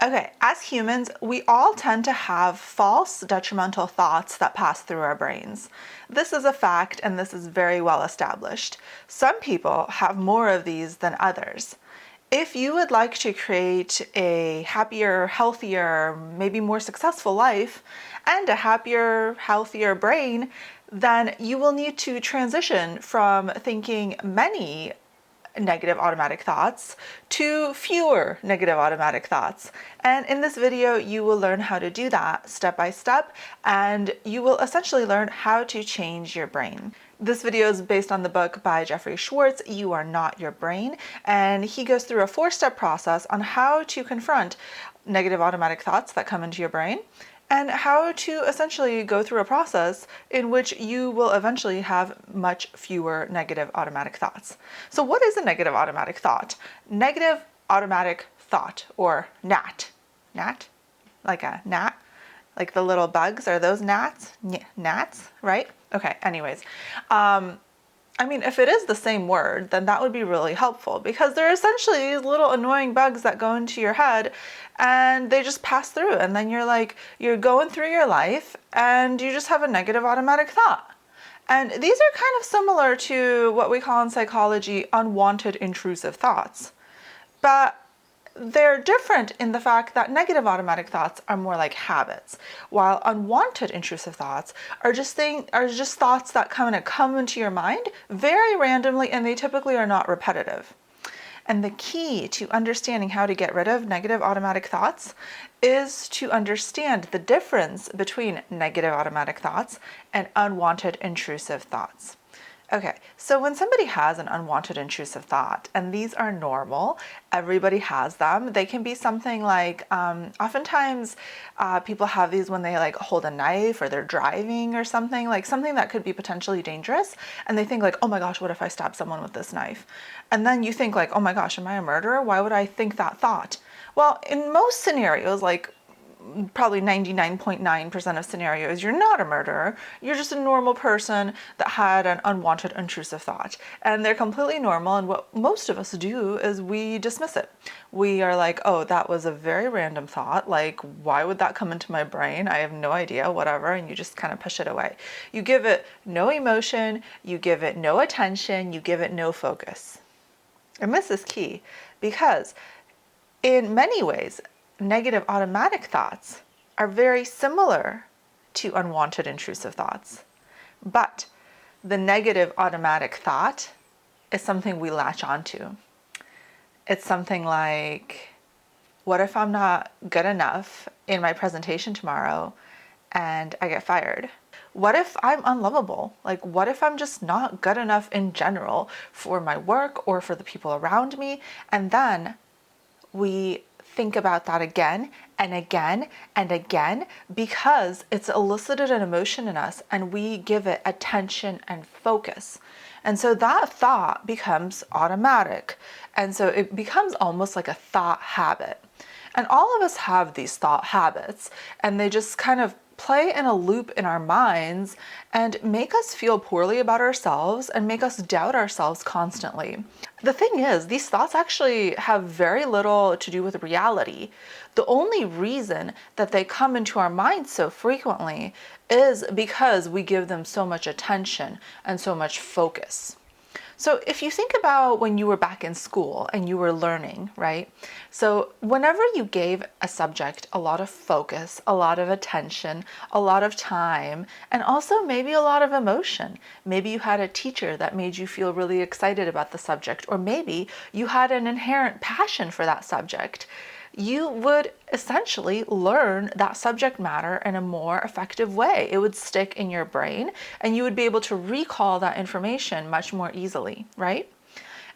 Okay, as humans, we all tend to have false detrimental thoughts that pass through our brains. This is a fact, and this is very well established. Some people have more of these than others. If you would like to create a happier, healthier, maybe more successful life and a happier, healthier brain, then you will need to transition from thinking many negative automatic thoughts to fewer negative automatic thoughts. And in this video, you will learn how to do that step by step, and you will essentially learn how to change your brain. This video is based on the book by Jeffrey Schwartz, You Are Not Your Brain, and he goes through a 4-step process on how to confront negative automatic thoughts that come into your brain, and how to essentially go through a process in which you will eventually have much fewer negative automatic thoughts. So what is a negative automatic thought? Negative automatic thought, or gnat. Gnat? Like a gnat? Like the little bugs, are those gnats? Gnats, right? Okay, anyways. I mean, if it is the same word, then that would be really helpful, because they're essentially these little annoying bugs that go into your head and they just pass through, and then you're going through your life and you just have a negative automatic thought. And these are kind of similar to what we call in psychology unwanted intrusive thoughts. But they're different in the fact that negative automatic thoughts are more like habits, while unwanted intrusive thoughts are just thoughts that come into your mind very randomly, and they typically are not repetitive. And the key to understanding how to get rid of negative automatic thoughts is to understand the difference between negative automatic thoughts and unwanted intrusive thoughts. Okay, so when somebody has an unwanted intrusive thought, and these are normal, everybody has them. They can be something like, oftentimes people have these when they like hold a knife or they're driving or something that could be potentially dangerous. And they think like, oh my gosh, what if I stab someone with this knife? And then you think like, oh my gosh, am I a murderer? Why would I think that thought? Well, in most scenarios, like probably 99.9% of scenarios, you're not a murderer. You're just a normal person that had an unwanted intrusive thought, and they're completely normal. And what most of us do is we dismiss it. We are like, oh, that was a very random thought. Like, why would that come into my brain? I have no idea, whatever. And you just kind of push it away. You give it no emotion. You give it no attention. You give it no focus. And this is key, because in many ways, negative automatic thoughts are very similar to unwanted intrusive thoughts. But the negative automatic thought is something we latch onto. It's something like, what if I'm not good enough in my presentation tomorrow and I get fired? What if I'm unlovable? Like, what if I'm just not good enough in general for my work or for the people around me? And then we think about that again and again and again, because it's elicited an emotion in us and we give it attention and focus. And so that thought becomes automatic. And so it becomes almost like a thought habit. And all of us have these thought habits, and they just kind of play in a loop in our minds and make us feel poorly about ourselves and make us doubt ourselves constantly. The thing is, these thoughts actually have very little to do with reality. The only reason that they come into our minds so frequently is because we give them so much attention and so much focus. So if you think about when you were back in school and you were learning, right? So whenever you gave a subject a lot of focus, a lot of attention, a lot of time, and also maybe a lot of emotion, maybe you had a teacher that made you feel really excited about the subject, or maybe you had an inherent passion for that subject, you would essentially learn that subject matter in a more effective way. It would stick in your brain, and you would be able to recall that information much more easily, right?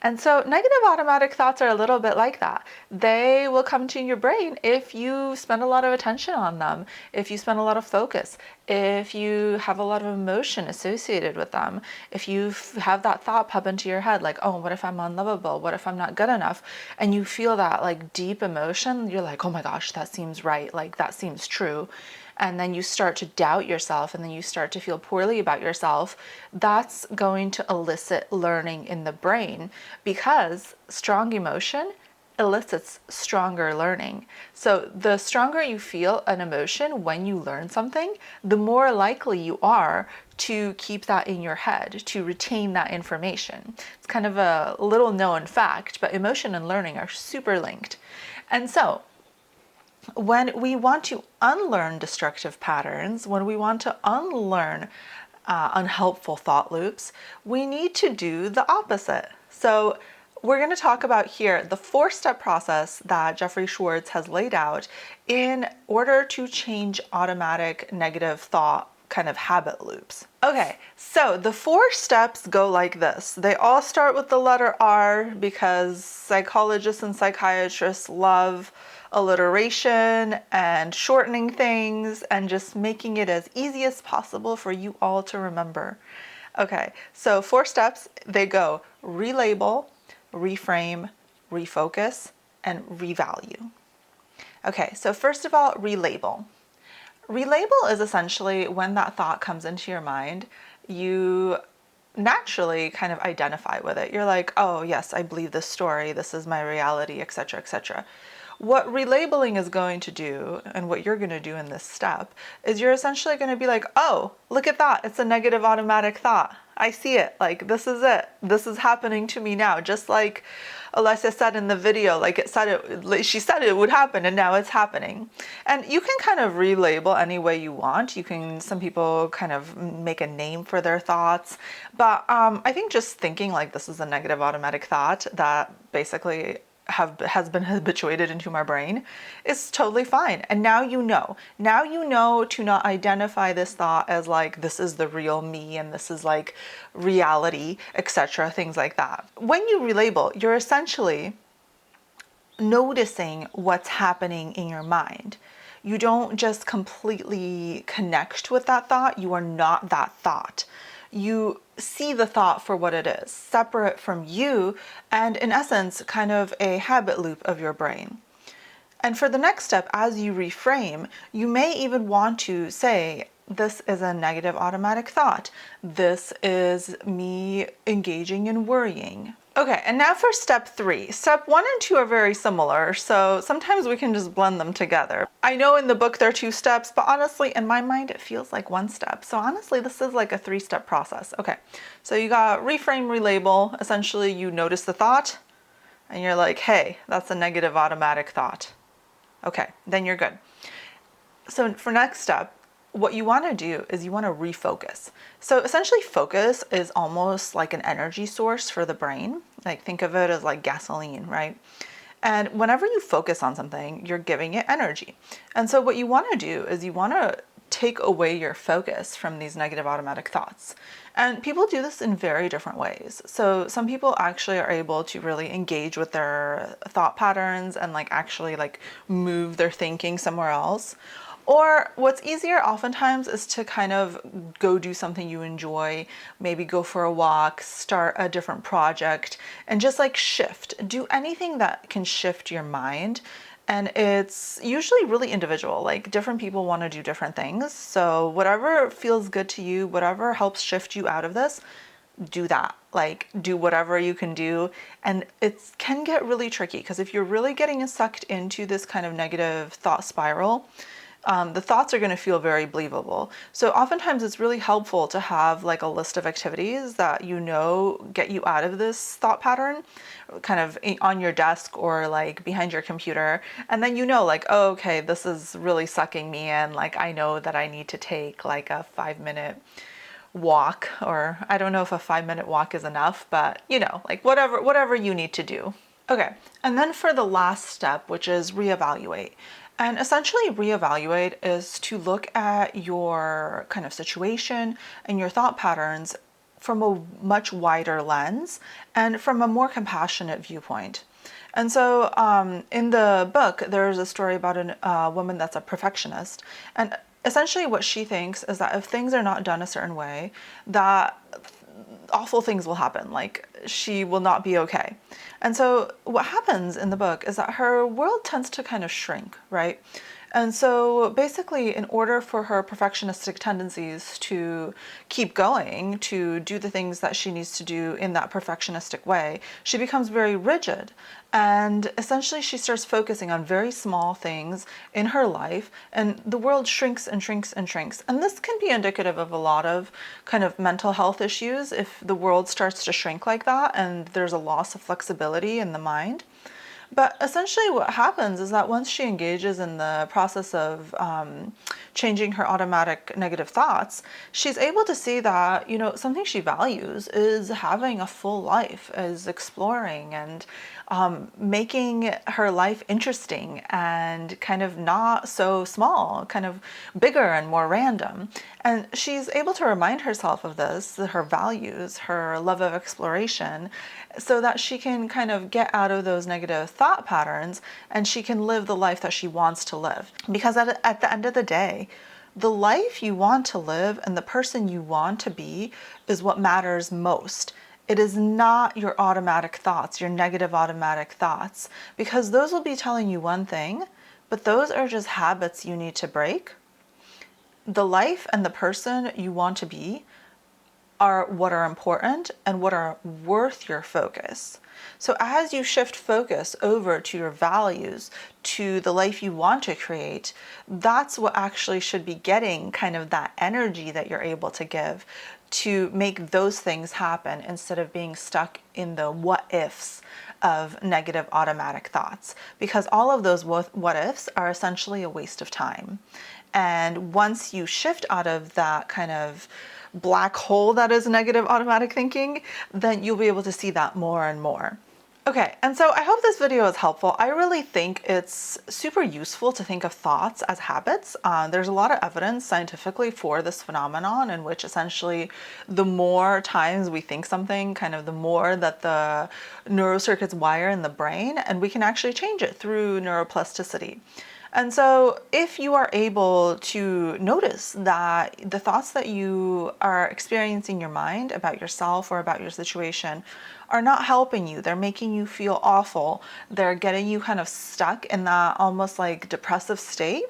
And so negative automatic thoughts are a little bit like that. They will come to your brain if you spend a lot of attention on them, if you spend a lot of focus, if you have a lot of emotion associated with them, if you have that thought pop into your head like, oh, what if I'm unlovable? What if I'm not good enough? And you feel that like deep emotion, you're like, oh my gosh, that seems right. Like that seems true. And then you start to doubt yourself, and then you start to feel poorly about yourself. That's going to elicit learning in the brain, because strong emotion elicits stronger learning. So the stronger you feel an emotion when you learn something, the more likely you are to keep that in your head, to retain that information. It's kind of a little known fact, but emotion and learning are super linked. And so when we want to unlearn destructive patterns, when we want to unlearn unhelpful thought loops, we need to do the opposite. So we're going to talk about here the 4-step process that Jeffrey Schwartz has laid out in order to change automatic negative thought kind of habit loops. Okay, so the 4 steps go like this. They all start with the letter R because psychologists and psychiatrists love alliteration and shortening things and just making it as easy as possible for you all to remember. Okay, so 4 steps, they go relabel, reframe, refocus, and revalue. Okay, so first of all, relabel. Relabel is essentially when that thought comes into your mind, you naturally kind of identify with it. You're like, oh yes, I believe this story, this is my reality, etc., etc. What relabeling is going to do, and what you're going to do in this step, is you're essentially going to be like, oh, look at that. It's a negative automatic thought. I see it. Like, this is it. This is happening to me now. Just like Alessia said in the video, she said it would happen and now it's happening. And you can kind of relabel any way you want. Some people kind of make a name for their thoughts. But I think just thinking like this is a negative automatic thought that basically has been habituated into my brain is totally fine. And now you know to not identify this thought as like this is the real me and this is like reality, etc., things like that. When you relabel, you're essentially noticing what's happening in your mind. You don't just completely connect with that thought. You are not that thought. You see the thought for what it is, separate from you, and in essence, kind of a habit loop of your brain. And for the next step, as you reframe, you may even want to say, this is a negative automatic thought. This is me engaging in worrying. Okay, and now for step 3. Step 1 and 2 are very similar, so sometimes we can just blend them together. I know in the book there are 2 steps, but honestly, in my mind, it feels like 1 step. So honestly, this is like a 3-step process. Okay, so you got reframe, relabel. Essentially, you notice the thought, and you're like, hey, that's a negative automatic thought. Okay, then you're good. So for next step, what you want to do is you want to refocus. So essentially focus is almost like an energy source for the brain. Like think of it as like gasoline, right? And whenever you focus on something, you're giving it energy. And so what you want to do is you want to take away your focus from these negative automatic thoughts. And people do this in very different ways. So some people actually are able to really engage with their thought patterns and like actually like move their thinking somewhere else. Or what's easier oftentimes is to kind of go do something you enjoy, maybe go for a walk, start a different project, and just like shift. Do anything that can shift your mind. And it's usually really individual, like different people want to do different things. So whatever feels good to you, whatever helps shift you out of this, do that. Like do whatever you can do. And it can get really tricky because if you're really getting sucked into this kind of negative thought spiral, the thoughts are going to feel very believable. So oftentimes it's really helpful to have like a list of activities that you know get you out of this thought pattern, kind of on your desk or like behind your computer. And then you know like, oh, okay, this is really sucking me in. Like I know that I need to take like a 5-minute walk, or I don't know if a 5-minute walk is enough, but you know, like whatever you need to do. Okay, and then for the last step, which is reevaluate. And essentially reevaluate is to look at your kind of situation and your thought patterns from a much wider lens and from a more compassionate viewpoint. And so in the book, there's a story about a woman that's a perfectionist. And essentially what she thinks is that if things are not done a certain way, that awful things will happen, like she will not be okay. And so what happens in the book is that her world tends to kind of shrink, right? And so basically, in order for her perfectionistic tendencies to keep going, to do the things that she needs to do in that perfectionistic way, she becomes very rigid. And essentially, she starts focusing on very small things in her life, and the world shrinks and shrinks and shrinks. And this can be indicative of a lot of kind of mental health issues if the world starts to shrink like that and there's a loss of flexibility in the mind. But essentially, what happens is that once she engages in the process of changing her automatic negative thoughts, she's able to see that, something she values is having a full life, is exploring and making her life interesting and kind of not so small, kind of bigger and more random. And she's able to remind herself of this, her values, her love of exploration, so that she can kind of get out of those negative thought patterns and she can live the life that she wants to live. Because at the end of the day, the life you want to live and the person you want to be is what matters most. It is not your automatic thoughts, your negative automatic thoughts, because those will be telling you one thing, but those are just habits you need to break. The life and the person you want to be are what are important and what are worth your focus. So as you shift focus over to your values, to the life you want to create, that's what actually should be getting kind of that energy that you're able to give to make those things happen instead of being stuck in the what ifs of negative automatic thoughts, because all of those what ifs are essentially a waste of time. And once you shift out of that kind of black hole that is negative automatic thinking, then you'll be able to see that more and more. Okay, and so I hope this video is helpful. I really think it's super useful to think of thoughts as habits. There's a lot of evidence scientifically for this phenomenon, in which essentially the more times we think something, kind of the more that the neurocircuits wire in the brain, and we can actually change it through neuroplasticity. And so if you are able to notice that the thoughts that you are experiencing in your mind about yourself or about your situation are not helping you, they're making you feel awful, they're getting you kind of stuck in that almost like depressive state,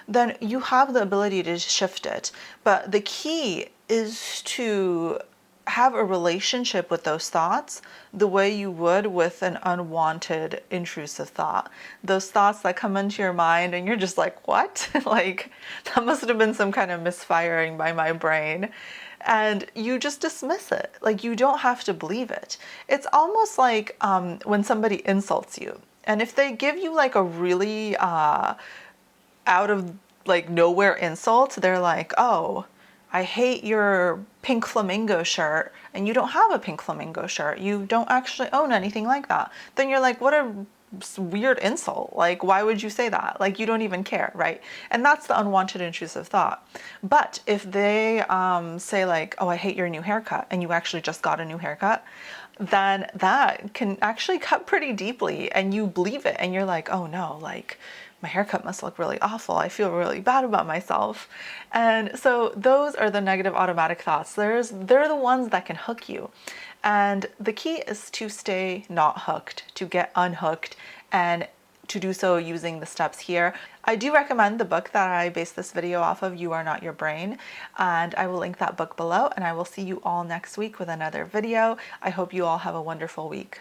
then you have the ability to shift it. But the key is to have a relationship with those thoughts the way you would with an unwanted intrusive thought. Those thoughts that come into your mind and you're just like, what? Like, that must have been some kind of misfiring by my brain. And you just dismiss it. Like, you don't have to believe it. It's almost like when somebody insults you. And if they give you like a really out of like nowhere insult, they're like, oh, I hate your pink flamingo shirt, and you don't have a pink flamingo shirt. You don't actually own anything like that. Then you're like, what a weird insult. Like, why would you say that? Like, you don't even care, right? And that's the unwanted intrusive thought. But if they say like, oh, I hate your new haircut, and you actually just got a new haircut, then that can actually cut pretty deeply, and you believe it, and you're like, oh no, like, my haircut must look really awful. I feel really bad about myself. And so those are the negative automatic thoughts. They're the ones that can hook you. And the key is to stay not hooked, to get unhooked, and to do so using the steps here. I do recommend the book that I based this video off of, You Are Not Your Brain, and I will link that book below, and I will see you all next week with another video. I hope you all have a wonderful week.